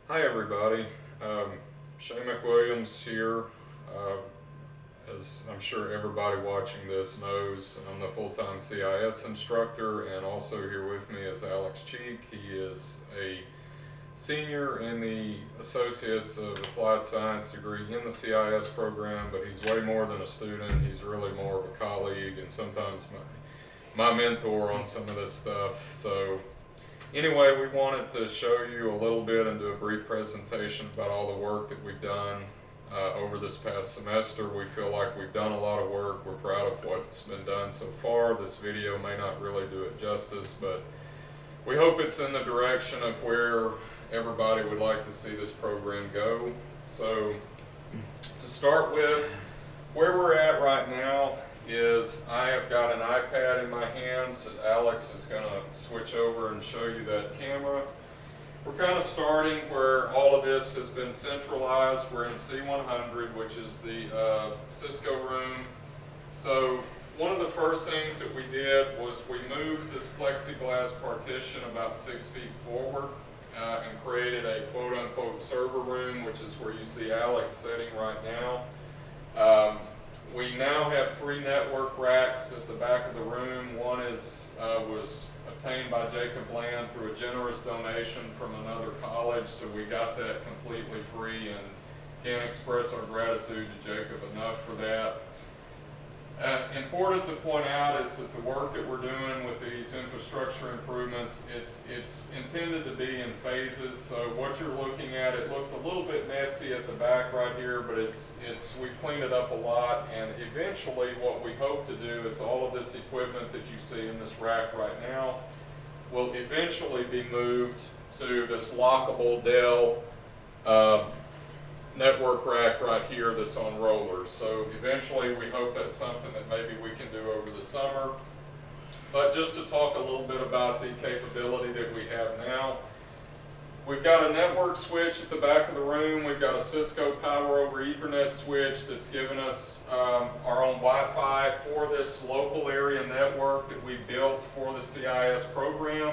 Hi everybody, Shane McWilliams here. As I'm sure everybody watching this knows, I'm the full-time CIS instructor, and also here with me is Alex Cheek. He is a senior in the Associates of Applied Science degree in the CIS program, but he's way more than a student. He's really more of a colleague and sometimes my mentor on some of this stuff. So anyway, we wanted to show you a little bit and do a brief presentation about all the work that we've done over this past semester. We feel like we've done a lot of work. We're proud of what's been done so far. This video may not really do it justice, but we hope it's in the direction of where everybody would like to see this program go. So to start with, where we're at right now is I have got an iPad in my hands that Alex is going to switch over and show you that camera. We're kind of starting where all of this has been centralized. We're in C100, which is the Cisco room. So one of the first things that we did was we moved this plexiglass partition about 6 feet forward and created a quote-unquote server room, which is where you see Alex sitting right now. We now have 3 network racks at the back of the room. One was obtained by Jacob Land through a generous donation from another college, so we got that completely free and can't express our gratitude to Jacob enough for that. Important to point out is that the work that we're doing with these infrastructure improvements, it's intended to be in phases. So what you're looking at, it looks a little bit messy at the back right here, but we cleaned it up a lot, and eventually what we hope to do is all of this equipment that you see in this rack right now will eventually be moved to this lockable Dell network rack right here that's on rollers. So eventually we hope that's something that maybe we can do over the summer. But just to talk a little bit about the capability that we have now, we've got a network switch at the back of the room. We've got a Cisco power over Ethernet switch that's given us our own Wi-Fi for this local area network that we built for the CIS program.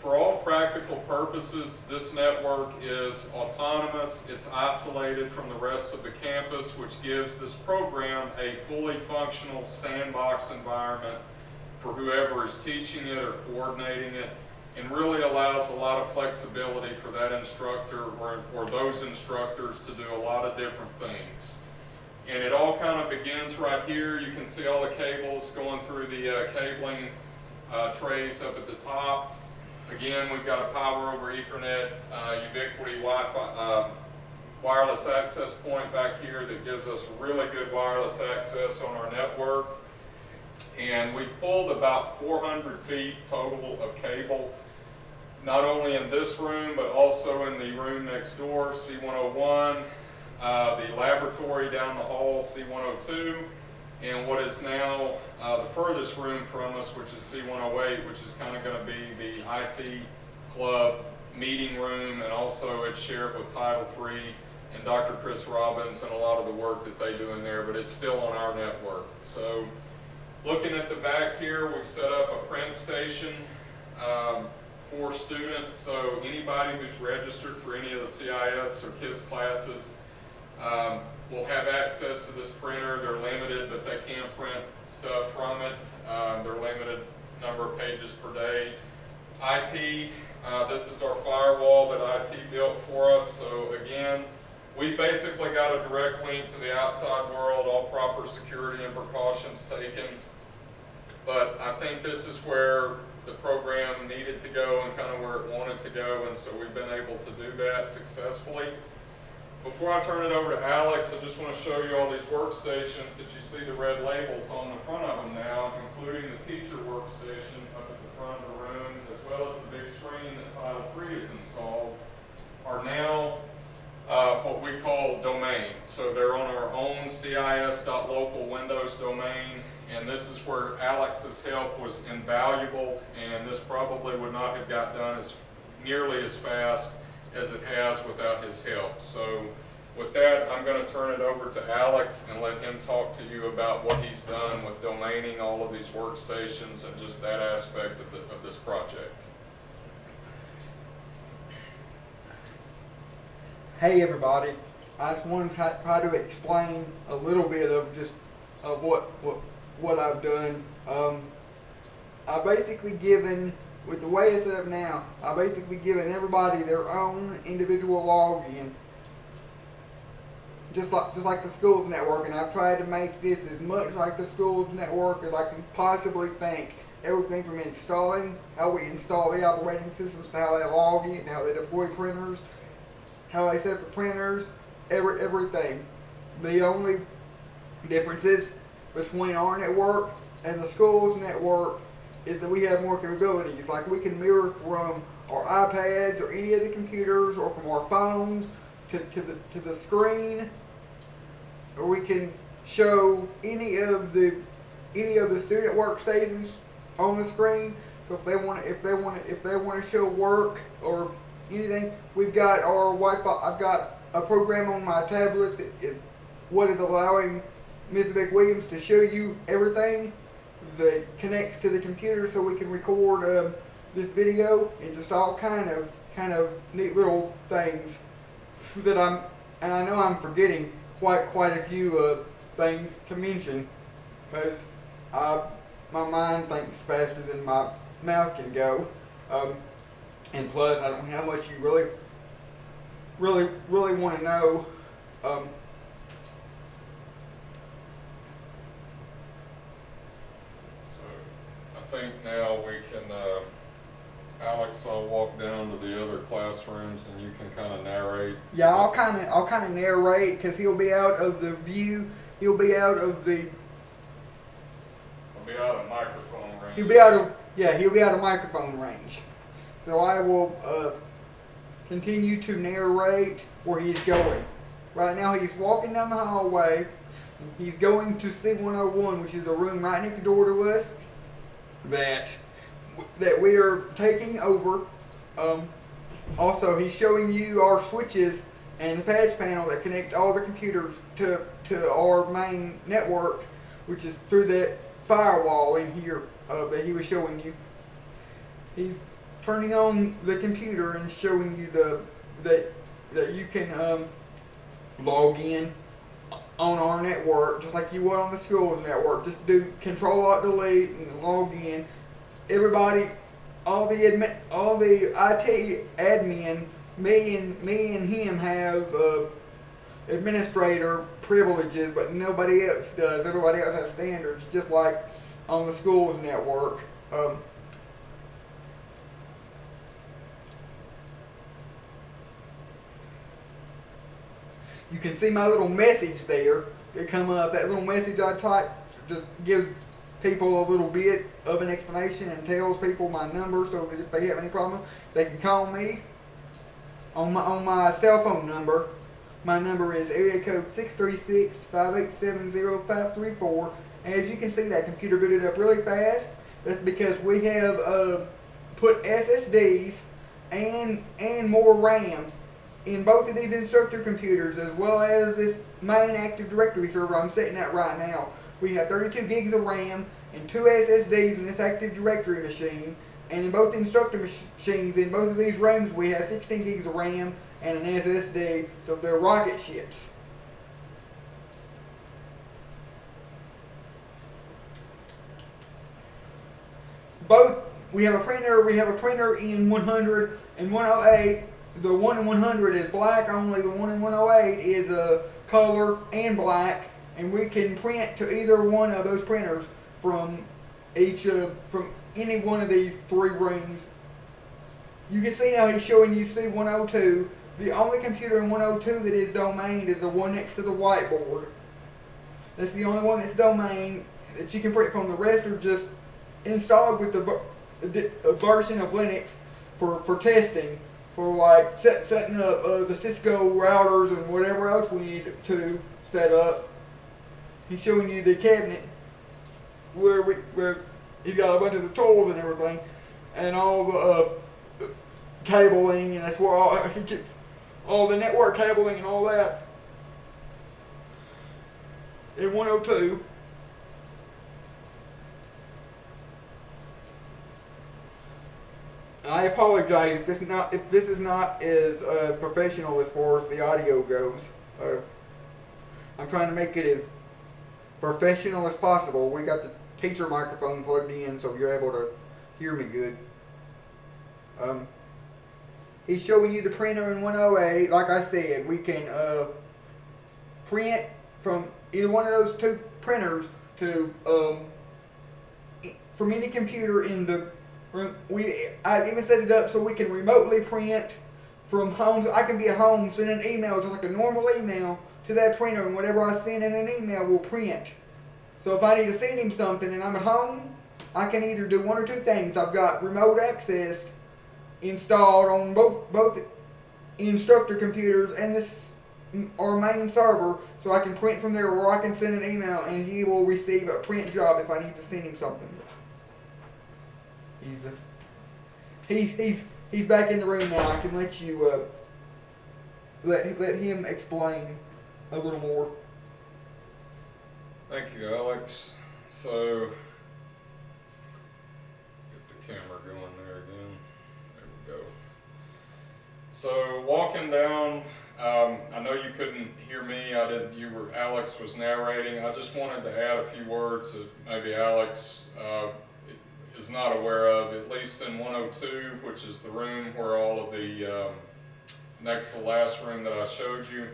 For all practical purposes, this network is autonomous. It's isolated from the rest of the campus, which gives this program a fully functional sandbox environment for whoever is teaching it or coordinating it, and really allows a lot of flexibility for that instructor or those instructors to do a lot of different things. And it all kind of begins right here. You can see all the cables going through the cabling trays up at the top. Again, we've got a power over Ethernet, Ubiquiti Wi-Fi, wireless access point back here that gives us really good wireless access on our network. And we've pulled about 400 feet total of cable, not only in this room, but also in the room next door, C101, the laboratory down the hall, C102, and what is now the furthest room from us, which is C108, which is kind of going to be the IT club meeting room, and also it's shared with Title III and Dr. Chris Robbins and a lot of the work that they do in there, but it's still on our network. So looking at the back here, we've set up a print station for students, so anybody who's registered for any of the CIS or KISS classes will have access to this printer. They're limited, but they can print stuff from it. They're limited number of pages per day. IT, this is our firewall that IT built for us. So again, we basically got a direct link to the outside world, all proper security and precautions taken. But I think this is where the program needed to go and kind of where it wanted to go, and so we've been able to do that successfully. Before I turn it over to Alex, I just want to show you all these workstations that you see the red labels on the front of them now, including the teacher workstation up at the front of the room, as well as the big screen that Title III is installed, are now what we call domains. So they're on our own CIS.local Windows domain, and this is where Alex's help was invaluable, and this probably would not have got done nearly as fast as it has without his help. So with that, I'm going to turn it over to Alex and let him talk to you about what he's done with domaining all of these workstations and just that aspect of, of this project. Hey everybody, I just want to try to explain a little bit of just of what I've done. I basically given, with the way it's set up now, I basically given everybody their own individual login, just like the schools network, and I've tried to make this as much like the schools network as I can possibly think. Everything from installing, how we install the operating systems, to how they log in, to how they deploy printers, how they set up the printers, everything. The only differences between our network and the school's network is that we have more capabilities. Like we can mirror from our iPads or any of the computers, or from our phones to the screen, or we can show any of the student workstations on the screen. So if they want to show work or anything, we've got our Wi-Fi. I've got a program on my tablet that is what is allowing Mr. McWilliams to show you everything that connects to the computer, so we can record this video, and just all kind of neat little things that I know I'm forgetting quite a few things to mention, because my mind thinks faster than my mouth can go, and plus I don't know how much you really want to know. So I think now we can, Alex, I'll walk down to the other classrooms and you can kind of narrate. Yeah, I'll kind of narrate, because he'll be out of the view. He'll be out of the. I'll be out of microphone range. He'll be out of microphone range. So I will continue to narrate where he's going. Right now he's walking down the hallway. He's going to C101, which is the room right next door to us that we are taking over. Also, he's showing you our switches and the patch panel that connect all the computers to our main network, which is through that firewall in here that he was showing you. He's turning on the computer and showing you that you can log in on our network just like you would on the school's network. Just do Control-Alt-Delete and log in. Everybody, all the IT admin, me and him have administrator privileges, but nobody else does. Everybody else has standards, just like on the school's network. You can see my little message there. It come up. That little message I type just gives people a little bit of an explanation and tells people my number, so that if they have any problem, they can call me on my cell phone number. My number is area code 636-587-0534. As you can see, that computer booted up really fast. That's because we have put SSDs and more RAM in both of these instructor computers, as well as this main Active Directory server I'm sitting at right now. We have 32 gigs of RAM and 2 SSDs in this Active Directory machine. And in both instructor machines, in both of these rooms, we have 16 gigs of RAM and an SSD, so they're rocket ships. We have a printer in 100 and 108. The one in 100 is black only. The one in 108 is color and black, and we can print to either one of those printers from from any one of these three rooms. You can see now he's showing you C102. The only computer in 102 that is domained is the one next to the whiteboard. That's the only one that's domained that you can print from. The rest are just installed with a version of Linux for testing, for like setting up the Cisco routers and whatever else we need to set up. He's showing you the cabinet where he's got a bunch of the tools and everything, and all the cabling, and that's where he gets all the network cabling and all that in 102. I apologize if this is not as professional as far as the audio goes. I'm trying to make it as professional as possible. We got the teacher microphone plugged in, so you're able to hear me good. He's showing you the printer in 108. Like I said, we can print from either one of those two printers to from any computer in the room. I even set it up so we can remotely print from home. So I can be at home, send an email just like a normal email to that printer, and whatever I send in an email will print. So if I need to send him something and I'm at home, I can either do one or two things. I've got remote access installed on both instructor computers and this our main server, so I can print from there, or I can send an email and he will receive a print job if I need to send him something. He's back in the room now. I can let you let him explain a little more. Thank you, Alex. So, get the camera going there again. There we go. So, walking down, I know you couldn't hear me. Alex was narrating. I just wanted to add a few words that maybe Alex is not aware of, at least in 102, which is the room where all of the, next to the last room that I showed you.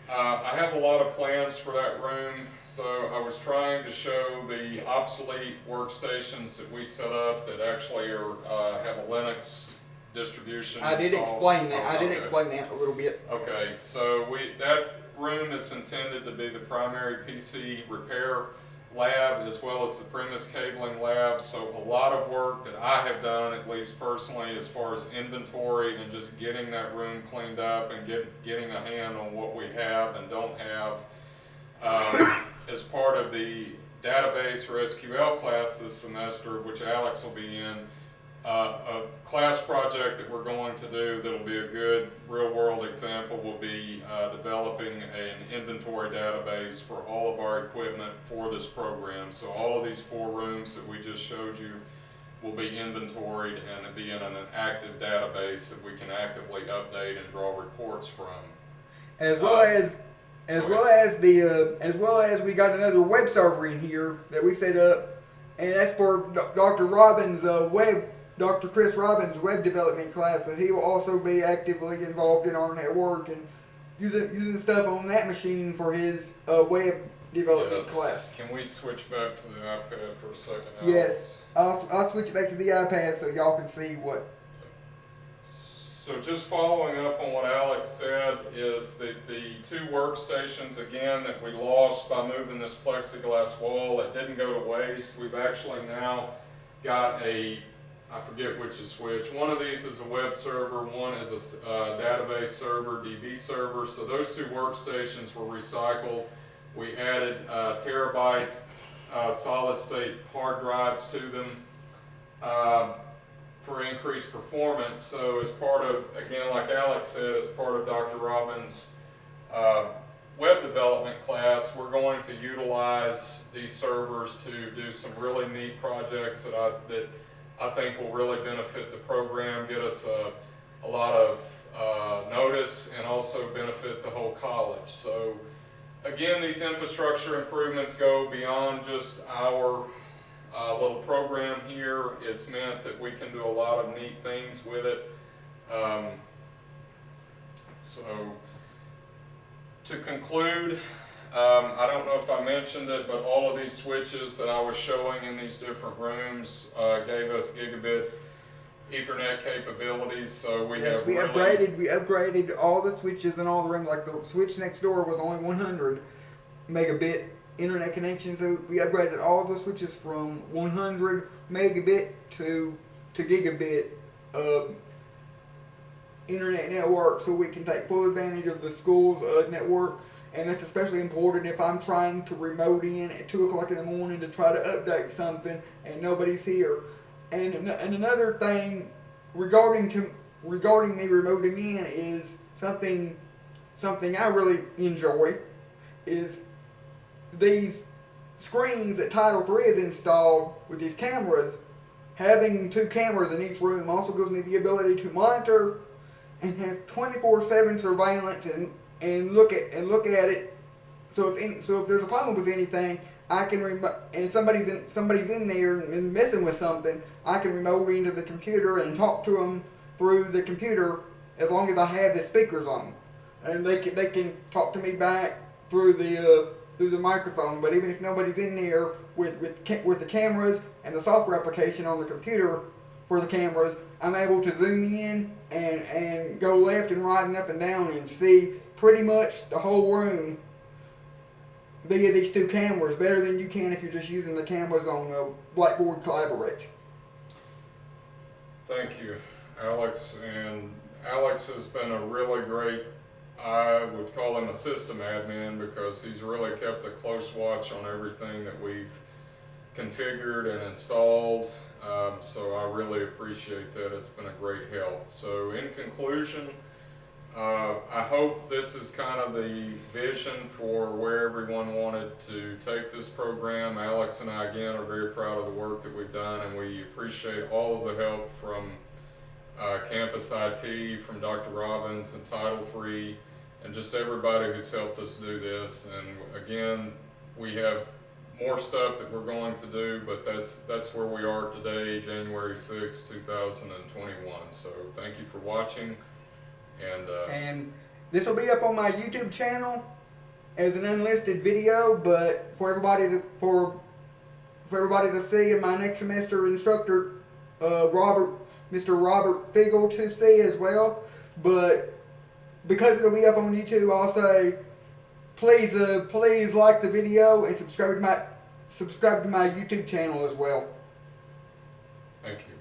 I have a lot of plans for that room, so I was trying to show the obsolete workstations that we set up that actually have a Linux distribution. I did explain that. I did Okay. explain that a little bit. Okay, so that room is intended to be the primary PC repair lab as well as the premise cabling lab. So a lot of work that I have done, at least personally, as far as inventory and just getting that room cleaned up and getting a hand on what we have and don't have, as part of the database or SQL class this semester, which Alex will be in. A class project that we're going to do that'll be a good real-world example will be developing an inventory database for all of our equipment for this program. So all of these 4 rooms that we just showed you will be inventoried and be in an active database that we can actively update and draw reports from. As well as we got another web server in here that we set up, and that's for Dr. Robbins' Dr. Chris Robbins' web development class, that he will also be actively involved in our network and using stuff on that machine for his web development class. Can we switch back to the iPad for a second, Alex? Yes, I'll switch back to the iPad so y'all can see what. So just following up on what Alex said is that the 2 workstations, again, that we lost by moving this plexiglass wall, it didn't go to waste. We've actually now got I forget which is which. One of these is a web server, one is a database server, DB server. So those 2 workstations were recycled. We added terabyte solid state hard drives to them for increased performance. So as part of, again, like Alex said, as part of Dr. Robbins' web development class, we're going to utilize these servers to do some really neat projects that I think will really benefit the program, get us a lot of notice, and also benefit the whole college. So again, these infrastructure improvements go beyond just our little program here. It's meant that we can do a lot of neat things with it. So to conclude, I don't know if I mentioned it, but all of these switches that I was showing in these different rooms gave us gigabit Ethernet capabilities. So we upgraded all the switches in all the rooms. Like the switch next door was only 100 megabit internet connection, so we upgraded all the switches from 100 megabit to gigabit internet network, so we can take full advantage of the school's network. And that's especially important if I'm trying to remote in at 2 o'clock in the morning to try to update something and nobody's here. And another thing regarding me remoting in is something I really enjoy is these screens that Title III has installed with these cameras. having 2 cameras in each room also gives me the ability to monitor and have 24/7 surveillance and look at it. So if there's a problem with anything, I can and somebody's in there and messing with something, I can remote into the computer and talk to them through the computer as long as I have the speakers on, and they can talk to me back through the microphone. But even if nobody's in there with the cameras and the software application on the computer for the cameras, I'm able to zoom in and go left and right and up and down and see pretty much the whole room via these 2 cameras, better than you can if you're just using the cameras on Blackboard Collaborate. Thank you, Alex. And Alex has been a really great, I would call him a system admin, because he's really kept a close watch on everything that we've configured and installed. So I really appreciate that. It's been a great help. So in conclusion, I hope this is kind of the vision for where everyone wanted to take this program. Alex and I, again, are very proud of the work that we've done, and we appreciate all of the help from Campus IT, from Dr. Robbins and Title III, and just everybody who's helped us do this. And again, we have more stuff that we're going to do, but that's where we are today, January 6, 2021. So thank you for watching. And this will be up on my YouTube channel as an unlisted video, but for everybody to see, and my next semester instructor, Mr. Robert Figel, to see as well. But because it'll be up on YouTube, I'll say please like the video and subscribe to my YouTube channel as well. Thank you.